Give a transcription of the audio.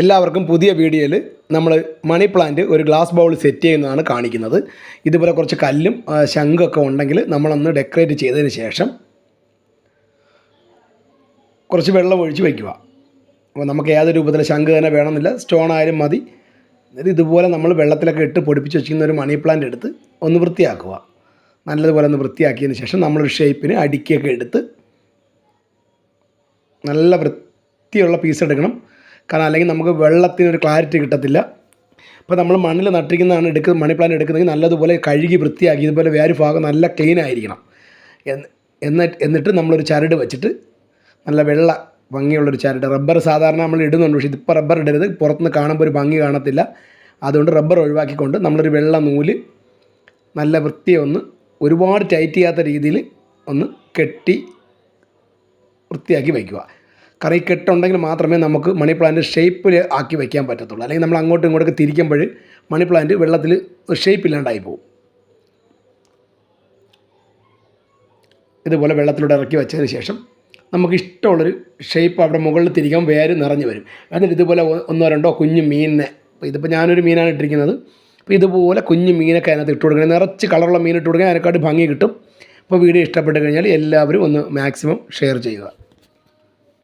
എല്ലാവർക്കും പുതിയ വീഡിയോയിൽ നമ്മൾ മണി പ്ലാന്റ് ഒരു ഗ്ലാസ് ബൗൾ സെറ്റ് ചെയ്യുന്നതാണ് കാണിക്കുന്നത്. ഇതുപോലെ കുറച്ച് കല്ലും ശംഖൊക്കെ ഉണ്ടെങ്കിൽ നമ്മളൊന്ന് ഡെക്കറേറ്റ് ചെയ്തതിന് ശേഷം കുറച്ച് വെള്ളം ഒഴിച്ച് വയ്ക്കുക. അപ്പോൾ നമുക്ക് ഏത് രൂപത്തിൽ ശംഖ് തന്നെ വേണമെന്നില്ല, സ്റ്റോൺ ആയാലും മതി. ഇതുപോലെ നമ്മൾ വെള്ളത്തിലൊക്കെ ഇട്ട് പൊടിപ്പിച്ച് വെച്ചിരിക്കുന്ന ഒരു മണി പ്ലാന്റ് എടുത്ത് ഒന്ന് വൃത്തിയാക്കുക. നല്ലതുപോലെ ഒന്ന് വൃത്തിയാക്കിയതിന് ശേഷം നമ്മളൊരു ഷേപ്പിന് അടുക്കിയൊക്കെ എടുത്ത് നല്ല വൃത്തിയുള്ള പീസ് എടുക്കണം. കാരണം അല്ലെങ്കിൽ നമുക്ക് വെള്ളത്തിനൊരു ക്ലാരിറ്റി കിട്ടത്തില്ല. ഇപ്പോൾ നമ്മൾ മണ്ണിൽ നട്ടിരിക്കുന്നതാണ് മണി പ്ലാന്റ് എടുക്കുന്നതെങ്കിൽ നല്ലതുപോലെ കഴുകി വൃത്തിയാക്കി ഇതുപോലെ വേറെ ഭാഗം നല്ല ക്ലീൻ ആയിരിക്കണം. എന്നിട്ട് നമ്മളൊരു ചരട് വെച്ചിട്ട് നല്ല വെള്ള ഭംഗിയുള്ളൊരു ചരട്, റബ്ബർ സാധാരണ നമ്മൾ ഇടുന്നുണ്ട്, പക്ഷേ ഇതിപ്പോൾ റബ്ബർ ഇടരുത്, പുറത്തുനിന്ന് കാണുമ്പോൾ ഒരു ഭംഗി കാണത്തില്ല. അതുകൊണ്ട് റബ്ബർ ഒഴിവാക്കിക്കൊണ്ട് നമ്മളൊരു വെള്ള നൂല് നല്ല വൃത്തിയെ ഒന്ന് ഒരുപാട് ടൈറ്റ് ചെയ്യാത്ത രീതിയിൽ ഒന്ന് കെട്ടി വൃത്തിയാക്കി വയ്ക്കുക. കാരണം ഈ കെട്ടുണ്ടെങ്കിൽ മാത്രമേ നമുക്ക് മണി പ്ലാന്റ് ഷേപ്പിൽ ആക്കി വയ്ക്കാൻ പറ്റത്തുള്ളൂ. അല്ലെങ്കിൽ നമ്മൾ അങ്ങോട്ടും ഇങ്ങോട്ടൊക്കെ തിരിക്കുമ്പോൾ മണി പ്ലാന്റ് വെള്ളത്തിൽ ഷേപ്പ് ഇല്ലാണ്ടായി പോകും. ഇതുപോലെ വെള്ളത്തിലൂടെ ഇറക്കി വെച്ചതിന് ശേഷം നമുക്ക് ഇഷ്ടമുള്ളൊരു ഷേപ്പ് അവിടെ മുകളിൽ തിരിക്കാൻ വേര് നിറഞ്ഞു വരും. എന്നിട്ട് ഇതുപോലെ ഒന്നോ രണ്ടോ കുഞ്ഞു മീനിനെ, ഇതിപ്പോൾ ഞാനൊരു മീനാണ് ഇട്ടിരിക്കുന്നത്, അപ്പോൾ ഇതുപോലെ കുഞ്ഞു മീനൊക്കെ അതിനകത്ത് ഇട്ട് കൊടുക്കണം. നിറച്ച് കളറുള്ള മീൻ ഇട്ട് കൊടുക്കാൻ അതിനെക്കാട്ട് ഭംഗി കിട്ടും. അപ്പോൾ വീഡിയോ ഇഷ്ടപ്പെട്ട് കഴിഞ്ഞാൽ എല്ലാവരും ഒന്ന് മാക്സിമം ഷെയർ ചെയ്യുക.